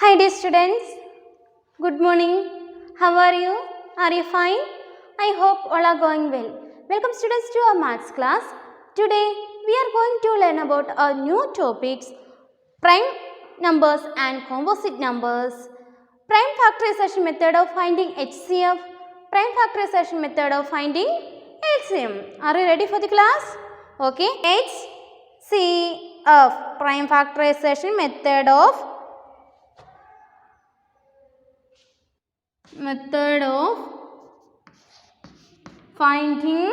Hi dear students, good morning. How are you? Are you fine? I hope all are going well. Welcome students to our maths class. Today we are going to learn about our new topics, prime numbers and composite numbers, prime factorization method of finding HCF, prime factorization method of finding LCM. Are you ready for the class? Okay. HCF, prime factorization method of finding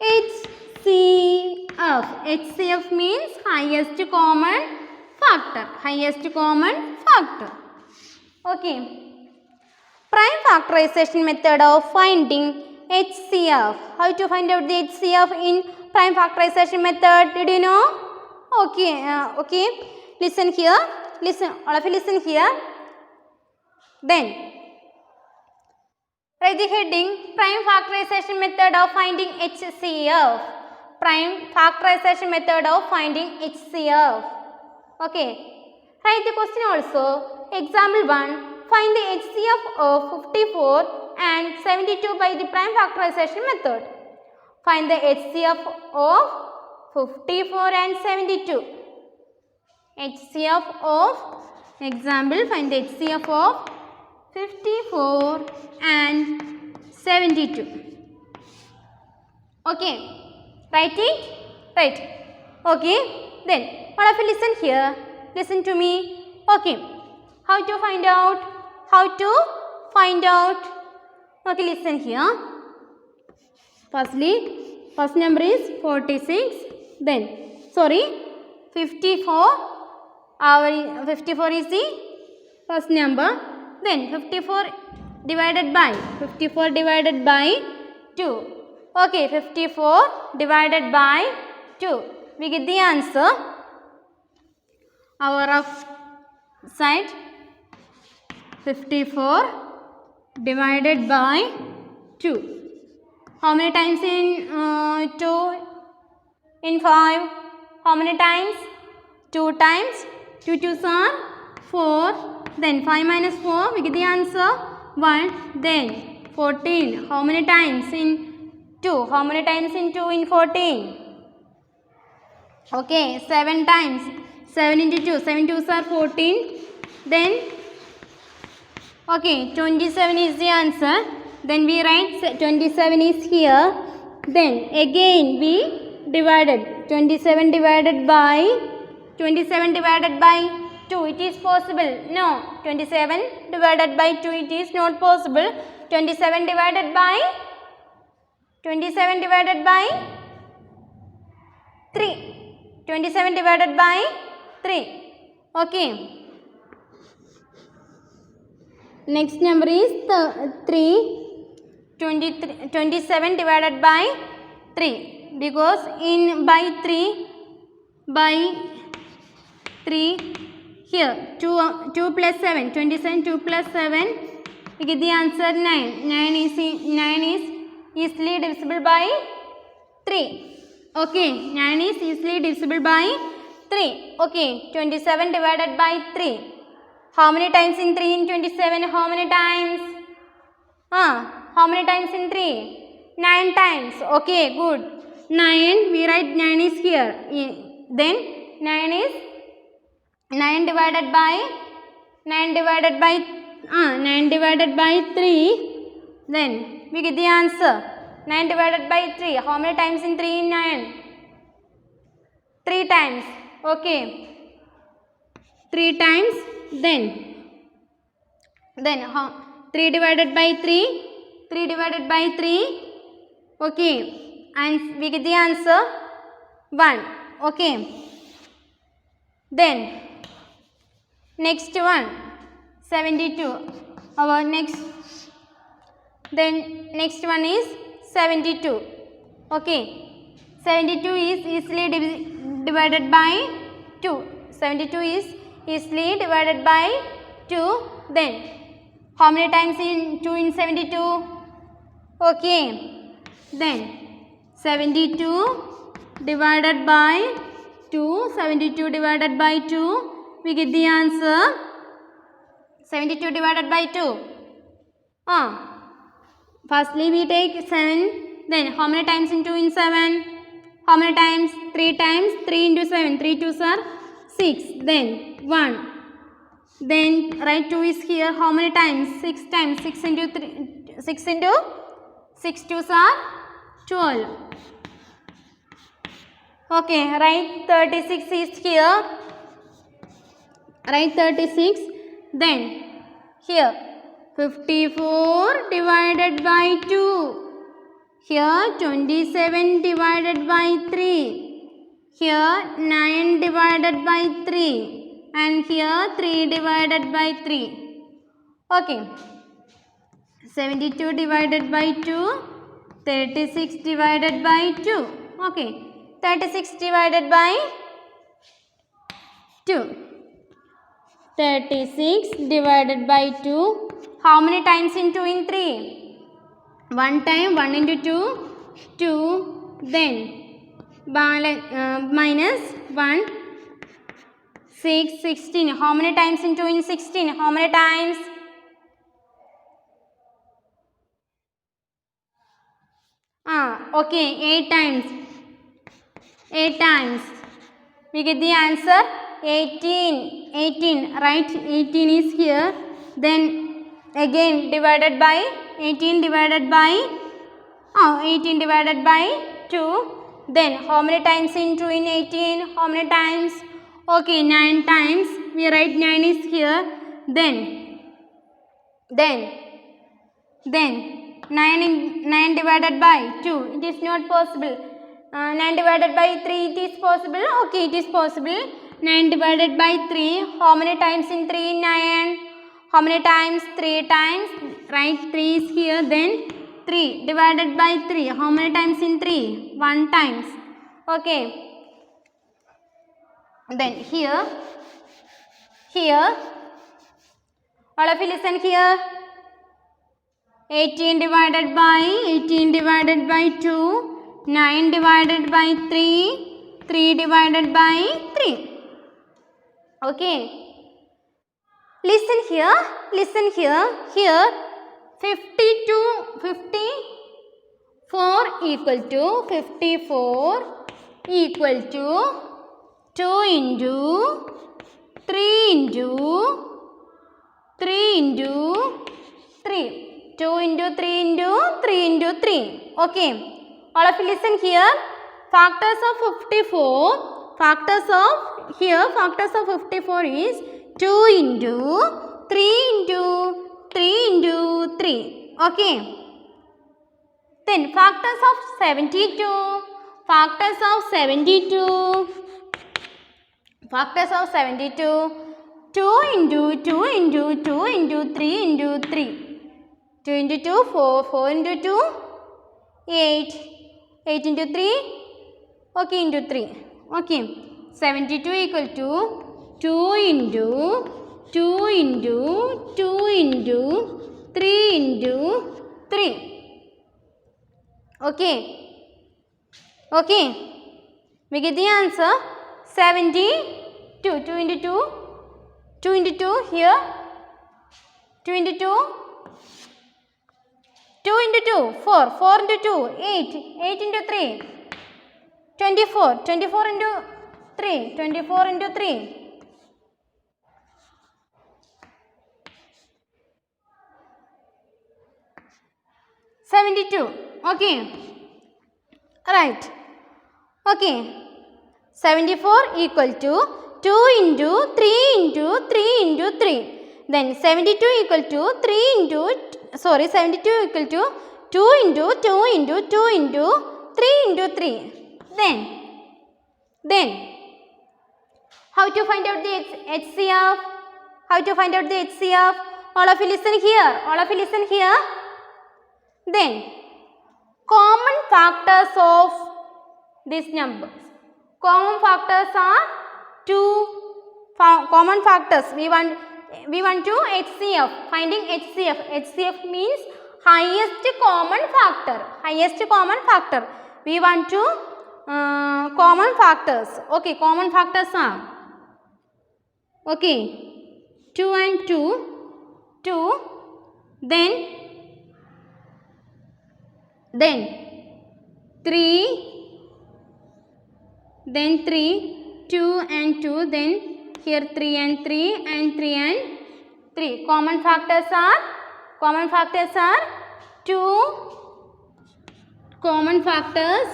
HCF. HCF means highest common factor. Okay. Prime factorization method of finding HCF. How to find out the HCF in prime factorization method? Did you know? Okay. Listen here. All of you listen here. Then write the heading, prime factorization method of finding HCF. Prime factorization method of finding HCF. Okay. Write the question also. Example 1. Find the HCF of 54 and 72 by the prime factorization method. Find the HCF of 54 and 72. HCF of, example, find the HCF of 54 and 72. Okay, write it? Right. Okay, then all of you listen here. Listen to me. Okay, how to find out? Okay, listen here. First number is 46. Then, 54. Our 54 is the first number. Then 54 divided by 2. Okay, 54 divided by 2. We get the answer. Our rough side, 54 divided by 2. How many times in 2? In 5. How many times? 2 times. 2 2s are 4. Then 5 minus 4, we get the answer 1. Then 14. How many times in 2? How many times in 2 in 14? Okay, 7 times. 7 into 2. 7 2s are 14. Then, okay, 27 is the answer. Then we write 27 is here. Then again we divided. 27 divided by 2. It is possible. No. 27 divided by 2. It is not possible. 27 divided by 3. 27 divided by 3. Okay. Next number is 3. 27 divided by 3. Because in by 3 here 2 plus 7, 27, 2 plus 7, we get the answer 9. 9 is easily divisible by 3. Okay, 9 is easily divisible by 3. Okay, 27 divided by 3. How many times in 3 in 27? How many times? How many times in 3? 9 times. Okay, good. 9, we write 9 is here. Then 9 is 9 divided by 3. Then we get the answer. 9 divided by 3. How many times in 3 in 9? 3 times. Okay. 3 times. Then 3 divided by 3. 3 divided by 3. Okay. And we get the answer 1. Okay. Then next one, 72. Our next one is 72. Okay. 72 is easily divided by 2. 72 is easily divided by 2. Then how many times in 2 in 72? Okay. Then 72 divided by 2. 72 divided by 2. We get the answer 72 divided by 2. Firstly we take 7. Then how many times in 2 in 7? How many times? 3 times. 3 into 7. 3 2s are 6. Then 1. Then write 2 is here. How many times? 6 times. 6 into 3. 6 into 6 2s are 12. Okay, write 36 is here. Write 36. Then here 54 divided by 2. Here 27 divided by 3. Here 9 divided by 3. And here 3 divided by 3. Okay. 72 divided by 2. 36 divided by 2. Okay. 36 divided by 2. 36 divided by 2. How many times in 2 in 3? 1 time. 1 into 2. 2. Then minus 1. 6. 16. How many times in 2 in 16? How many times? Okay. 8 times. 8 times. We get the answer 18. 18. Right? 18 is here. Then again divided by 18 divided by 18 divided by 2. Then how many times in 2 in 18? How many times? Okay, 9 times. We write 9 is here. Then 9 divided by 2. It is not possible. 9 divided by 3. It is possible. Okay, it is possible. 9 divided by 3. How many times in 3 in 9? How many times? 3 times. Right, 3 is here. Then 3 divided by 3. How many times in 3? 1 times. Okay. Then here, all of you listen here. 18 divided by 2. 9 divided by 3. 3 divided by 3. Okay. Listen here. Here 54 equal to 54 equal to 2 into 3 into 3 into 3. 2 into 3 into 3 into 3. Okay. All of you listen here. Factors of 54. Factors of 54 is 2 into 3 into 3 into 3. Okay. Then factors of 72. Factors of 72. Factors of 72. 2 into 2 into 2 into 3 into 3. 2 into 2, 4. 4 into 2, 8. 8 into 3, okay, into 3. Okay. 72 equal to 2 into 2 into 2 into 3 into 3. Okay. Okay. We get the answer 72. 2 into 2. 2 into 2 here. 2 into 2. 2 into 2, 4. 4 into 2, 8. 8 into 3, 24. 24 into 3. 24 into 3. 72. Okay. Right. Okay. 74 equal to 2 into 3 into 3 into 3. Then 72 equal to 72 equal to 2 into 2 into 2 into 3 into 3. Then how to find out the HCF? How to find out the HCF? All of you listen here. Then common factors of these numbers. Common factors are 2 common factors. We want to HCF. Finding HCF. HCF means highest common factor. We want to common factors. Okay, common factors are, okay, 2 and 2, 2, then 3, then 3, 2 and 2, then here 3 and 3 and 3 and 3. Common factors are 2, common factors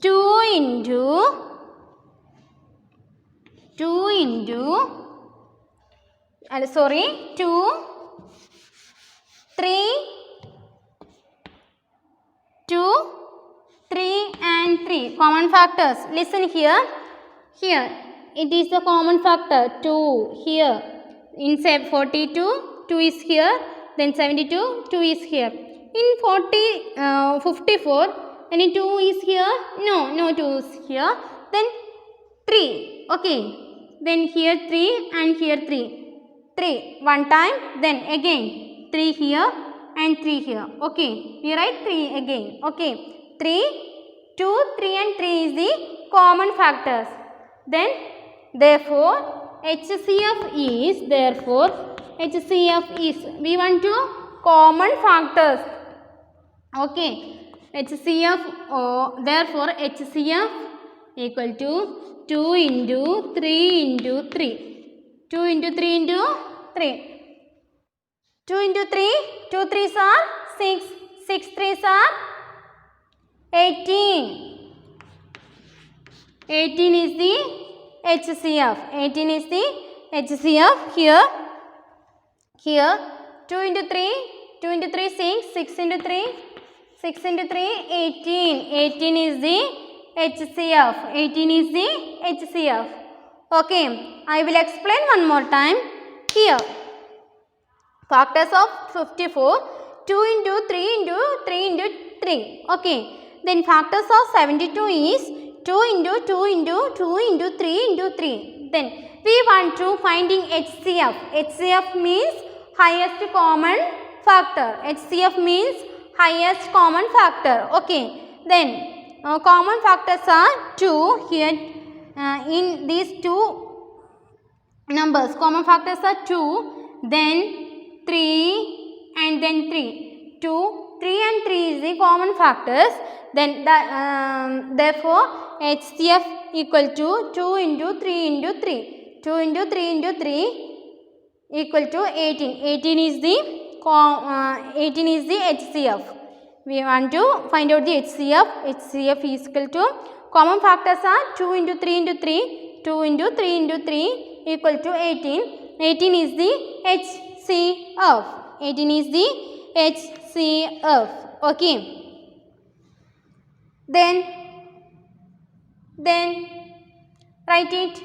2 into 2, 3, 2, 3 and 3. Common factors. Listen here. Here it is the common factor 2 here. In 42, 2 is here. Then 72, 2 is here. In 54, any 2 is here? No 2 is here. Then 3. Okay. Then here 3 and here 3. 3 one time. Then again 3 here and 3 here. Okay. We write 3 again. Okay. 3, 2, 3 and 3 is the common factors. Then therefore HCF is, we want to common factors. Okay. HCF, therefore HCF equal to 2 into 3 into 3. 2 into 3 into 3. 2 into 3, 2 3s are 6, 6 3s are 18. 18 is the HCF. 18 is the HCF here. 2 into 3, 6, 6 into 3, 18. 18 is the HCF. 18 is the HCF. Okay, I will explain one more time. Here, factors of 54, 2 into 3 into 3 into 3. Okay, then factors of 72 is 2 into 2 into 2 into 3 into 3. Then we want to finding HCF. HCF means highest common factor. HCF means highest common factor. Okay, then common factors are 2 here. In these two numbers, common factors are 2, then 3 and then 3. 2, 3 and 3 is the common factors. Then therefore HCF equal to 2 into 3 into 3. 2 into 3 into 3 equal to 18. 18 is the HCF. We want to find out the HCF. HCF is equal to, common factors are 2 into 3 into 3. 2 into 3 into 3 equal to 18. 18 is the HCF. 18 is the HCF. Okay. Then write it.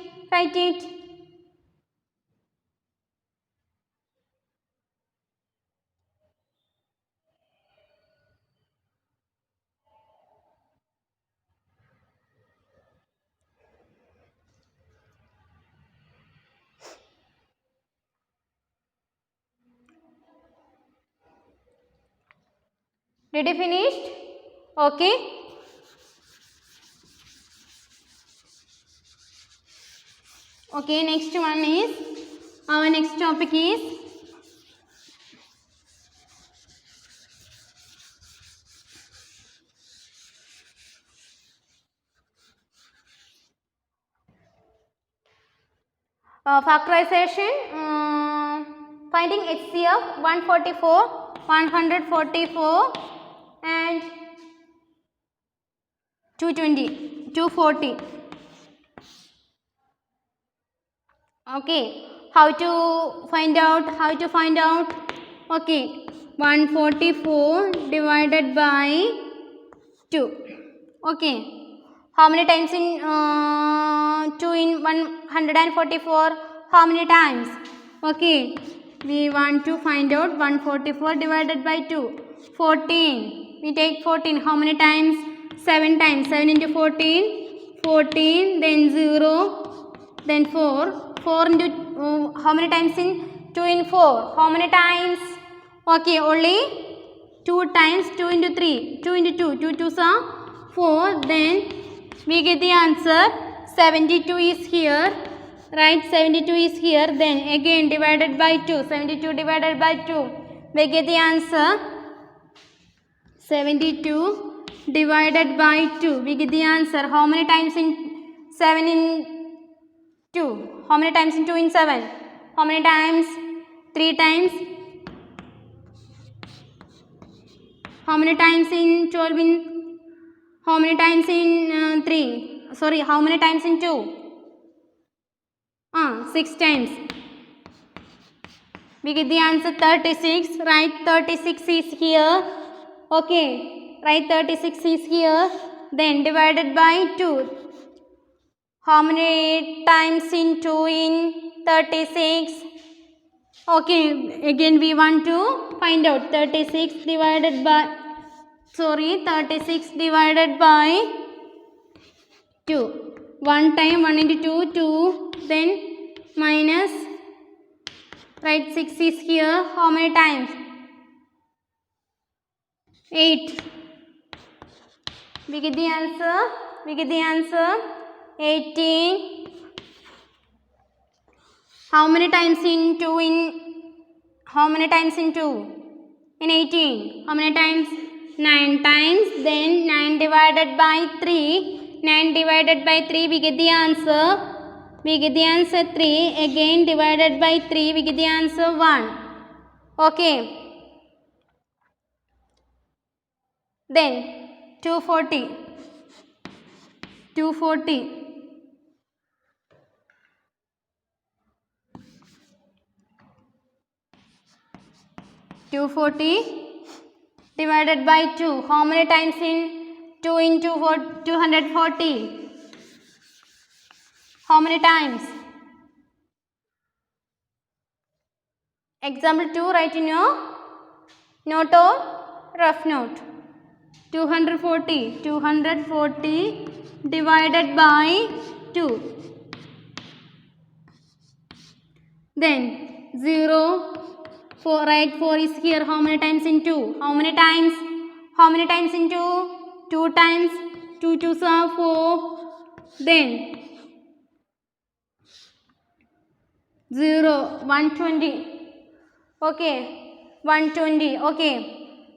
Did you finish? Okay. Okay, next one is, our next topic is factorization, finding HCF 144, 144 and 220, 240. Okay, how to find out? Okay, 144 divided by 2. Okay, how many times in 2 in 144? How many times? Okay, we want to find out 144 divided by 2. 14. We take 14. How many times? 7 times. 7 into 14. 14. Then 0. Then 4. 4 into how many times in 2 in 4? How many times? Okay, only 2 times 2 into 3, 2 into 2, 2 2s are 4. Then we get the answer 72 is here. Right, 72 is here. Then again divided by 2, 72 divided by 2. We get the answer 72 divided by 2. We get the answer. How many times in 7 in 2? How many times in 2 in 7? How many times? 3 times. How many times in 12 in? How many times in 3? Sorry, how many times in 2? 6 times. We get the answer 36. Right, 36 is here. Okay, right, 36 is here. Then divided by 2. How many times in 2 in 36? Okay, again we want to find out 36 divided by 36 divided by 2. 1 time 1 into 2, 2. Then minus, right, 6 is here. How many times? 8. We get the answer. 18. How many times in 2 in? How many times in 2? In 18. How many times? 9 times. Then 9 divided by 3. 9 divided by 3, we get the answer. 3. Again divided by 3, we get the answer 1. Okay. Then 240. 240. 240 divided by 2. How many times in 2 into 240? How many times? Example 2, write in your note or rough note. 240 divided by 2. Then 0, 4, right, 4 is here. How many times in 2? How many times? How many times in 2? 2 times. 2 2s are 4. Then 0, 120. Okay, 120. Okay,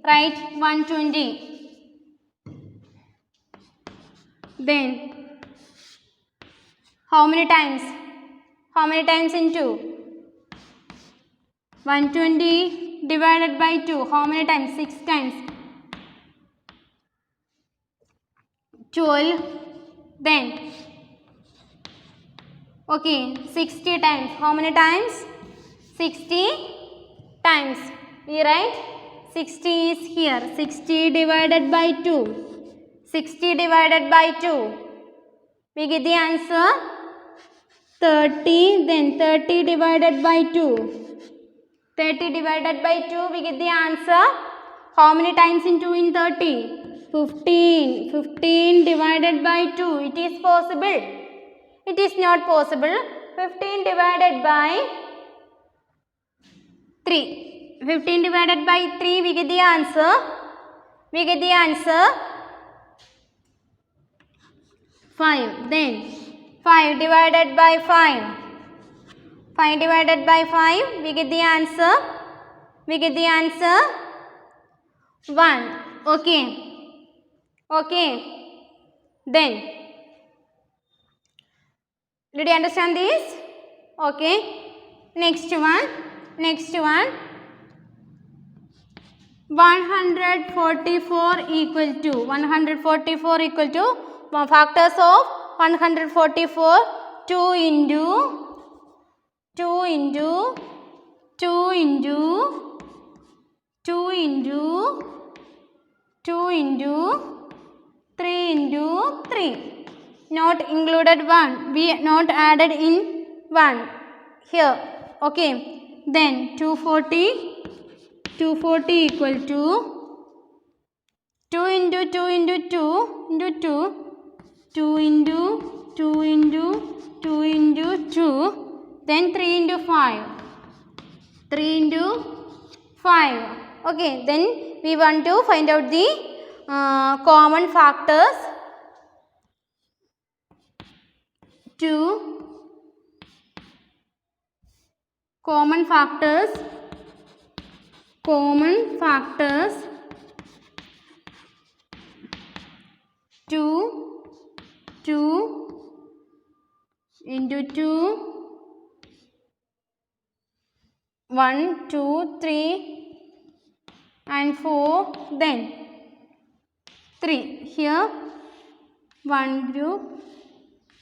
right, 120. Then how many times? How many times in 2? 120 divided by 2. How many times? 6 times. 12. Then okay, 60 times. How many times? 60 times. We write 60 is here. 60 divided by 2. 60 divided by 2. We get the answer 30. Then 30 divided by 2. 30 divided by 2, we get the answer. How many times in 2 in 30? 15. 15 divided by 2. It is possible? It is not possible. 15 divided by 3. 15 divided by 3, we get the answer. 5. Then 5 divided by 5. 5 divided by 5, we get the answer. 1. Okay. Then, did you understand this? Okay. Next one. 144 equal to. 144 equal to. Factors of 144. 2 into 2 into 2 into 2 into 2 into 3 into 3. Not included 1. We not added in 1 here. Okay. Then 240 equal to 2 into 2 into 2 into 2. 2 into 2 into 2 into 2. Then 3 into 5. 3 into 5. Okay, then we want to find out the common factors. 2 common factors 2 into 2 1 2 3 and 4, then 3. Here one group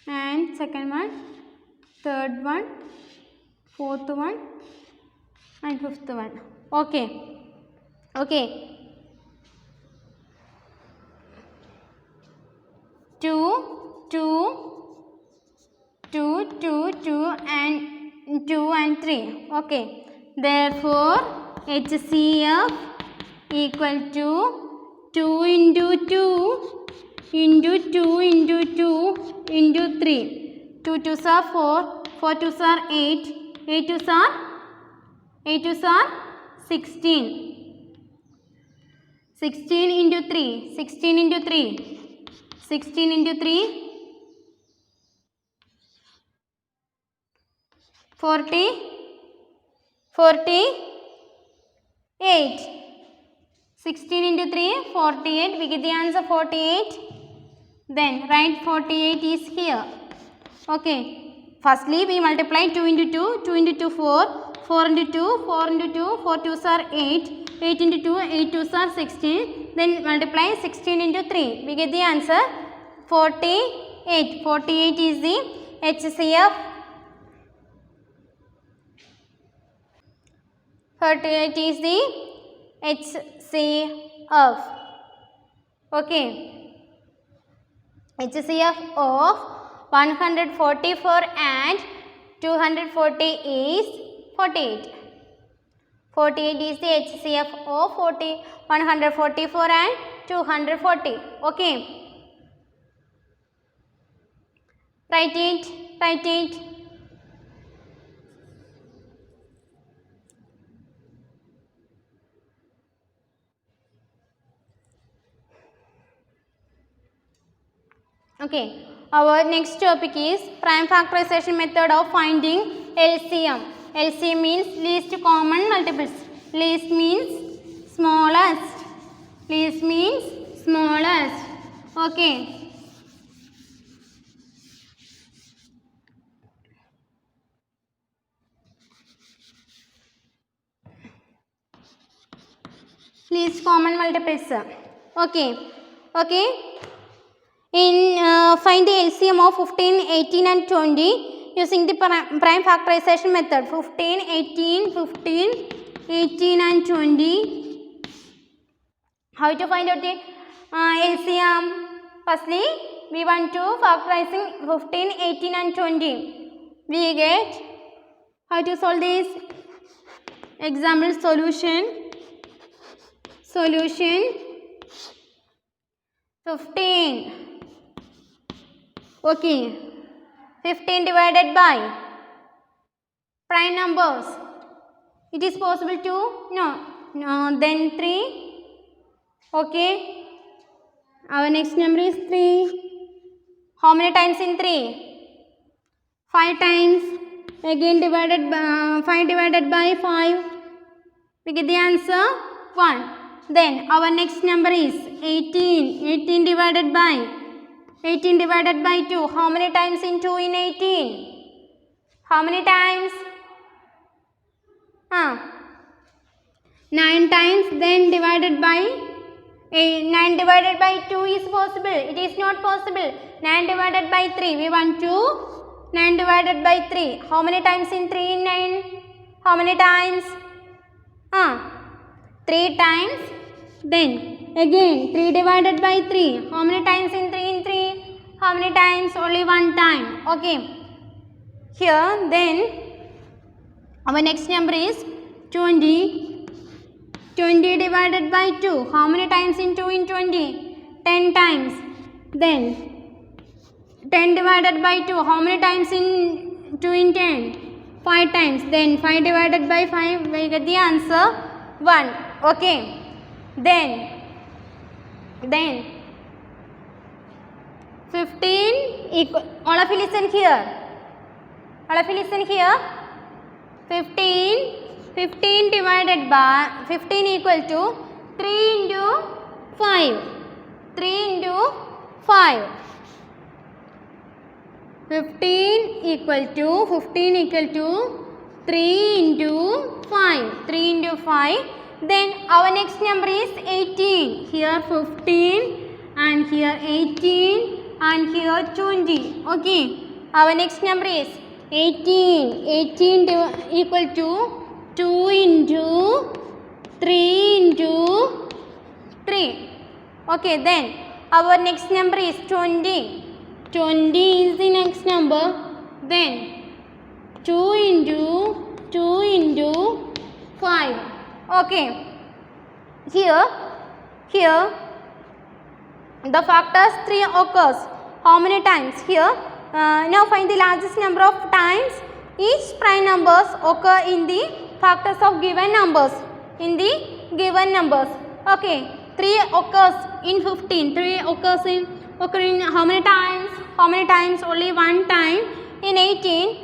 and second one, third one, fourth one and fifth one. Okay. 2 and 2 and 3. Okay, therefore HCF equal to 2 into 2 into 2 into 2 into 3. 2 2s are 4, 4 2s are 8, 8 2s are 16. 16 into 3, 16 into 3, 16 into 3, 40, 48. 16 into 3, 48. We get the answer 48. Then write 48 is here. Okay. Firstly, we multiply 2 into 2, 2 into 2, 4, 4 into 2, 4 into 2, 4 2s are 8, 8 into 2, 8 2s are 16. Then multiply 16 into 3. We get the answer 48. 48 is the HCF. 48 is the HCF. Okay. HCF of 144 and 240 is 48. 48 is the HCF of 144 and 240. Okay. Write it. Okay, our next topic is prime factorization method of finding LCM. LCM means least common multiples. Least means smallest. Okay. Least common multiples. Okay. Find the LCM of 15, 18 and 20 using the prime factorization method. 15 and 20. How to find out the LCM? Firstly, we want to factorizing 15, 18 and 20. We get, how to solve this? Example solution 15. Okay, 15 divided by prime numbers. It is possible to? No. Then 3. Okay. Our next number is 3. How many times in 3? 5 times. Again divided by 5 divided by 5. We get the answer 1. Then our next number is 18. 18 divided by 2. How many times in 2 in 18? How many times? 9 times. Then divided by 9 divided by 2 is possible. It is not possible. 9 divided by 3. We want to 9 divided by 3. How many times in 3 in 9? How many times? 3 times. Then again 3 divided by 3. How many times in 3 in 3? How many times? Only 1 time. Okay. Here then our next number is 20. 20 divided by 2. How many times in 2 in 20? 10 times. Then 10 divided by 2. How many times in 2 in 10? 5 times. Then 5 divided by 5. We get the answer 1. Okay. Then 15 equal, all of you listen here. All of you listen here. 15 divided by 15 equal to 3 into 5. 3 into 5. 15 equal to 3 into 5. 3 into 5. Then our next number is 18. Here 15 and here 18 and here 20. Okay. Our next number is 18. 18 equal to 2 into 3 into 3. Okay. Then our next number is 20. 20 is the next number. Then 2 into 5. Okay. Here the factors 3 occurs. How many times? Here now find the largest number of times each prime numbers occur in the factors of given numbers. Okay. 3 occurs in 15. 3 occurs in how many times? Only one time. In 18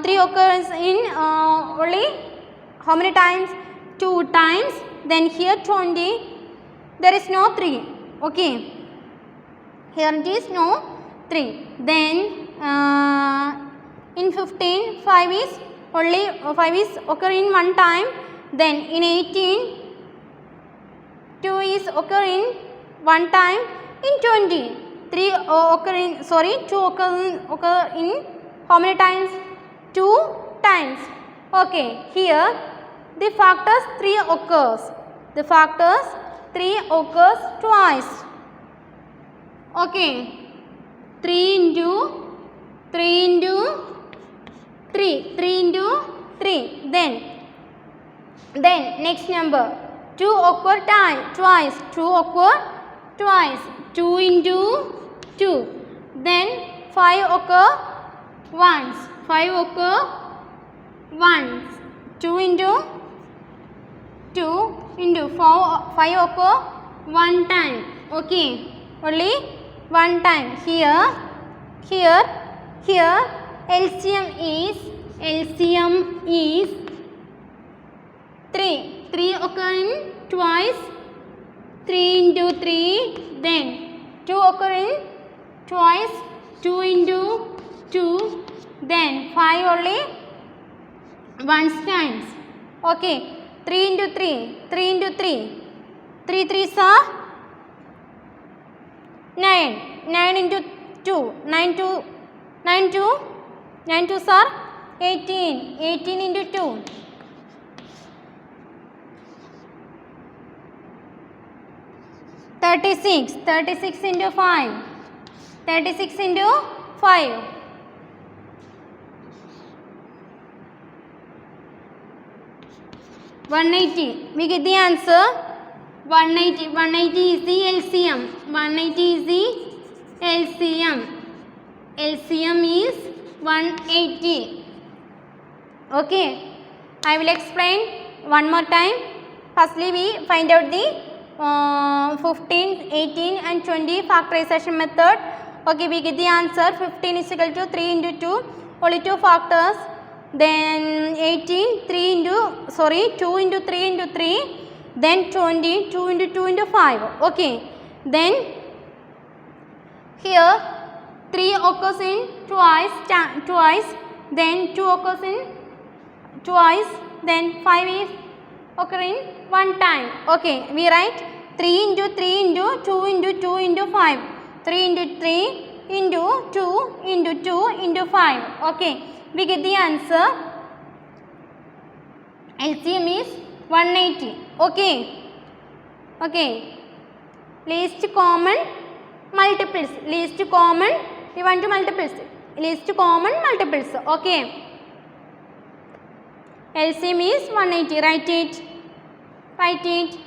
3 occurs in only how many times? 2 times. Then here 20 there is no 3. Okay. Here it is no 3. Then in 15 5 is occur in one time. Then in 18 2 is occur in one time. In 20 2 occur in how many times? 2 times. Okay. Here the factors 3 occurs. The factors 3 occurs twice. Okay. 3 into 3. 3 into 3. Then next number 2 occur twice. 2 occur twice. 2 into 2. Then 5 occur once. 5 occur once. 2 into 2 into 5 occur one time. Okay. Only one time. Here LCM is 3. 3 occur in twice. 3 into 3. Then 2 occur in twice. 2 into 2. Then 5 only once times. Okay. 3 into 3. 3 into 3. 3 3s are 9. 9 into 2. 9 2s are 18. 18 into 2. 36. 36 into 5. 36 into 5. 180. We get the answer. 180. 180 is the LCM. 180 is the LCM. LCM is 180. Okay. I will explain one more time. Firstly, we find out the 15, 18 and 20 factorization method. Okay, we get the answer. 15 is equal to 3 into 2. Only 2 factors. Then 18, 2 into 3 into 3. Then 20, 2 into 2 into 5. Okay. Then here 3 occurs in twice. Then 2 occurs in twice. Then 5 is occur in one time. Okay. We write 3 into 3 into 2 into 2 into 5. 3 into 3 into 2 into 2 into 5. Okay. We get the answer. LCM is 180. Okay. Okay. Least common multiples. Least common. We want to multiples. Least common multiples. Okay. LCM is 180. Write it. Write it.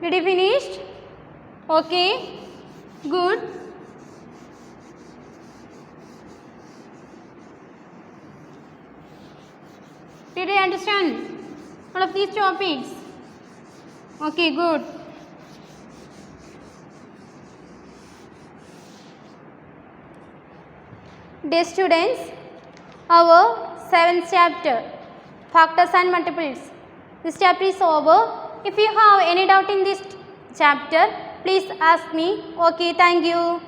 Did you finished? Okay, good. Did you understand all of these topics? Okay, good. Dear students, our 7th chapter, factors and multiples. This chapter is over. If you have any doubt in this chapter, please ask me. Okay, thank you.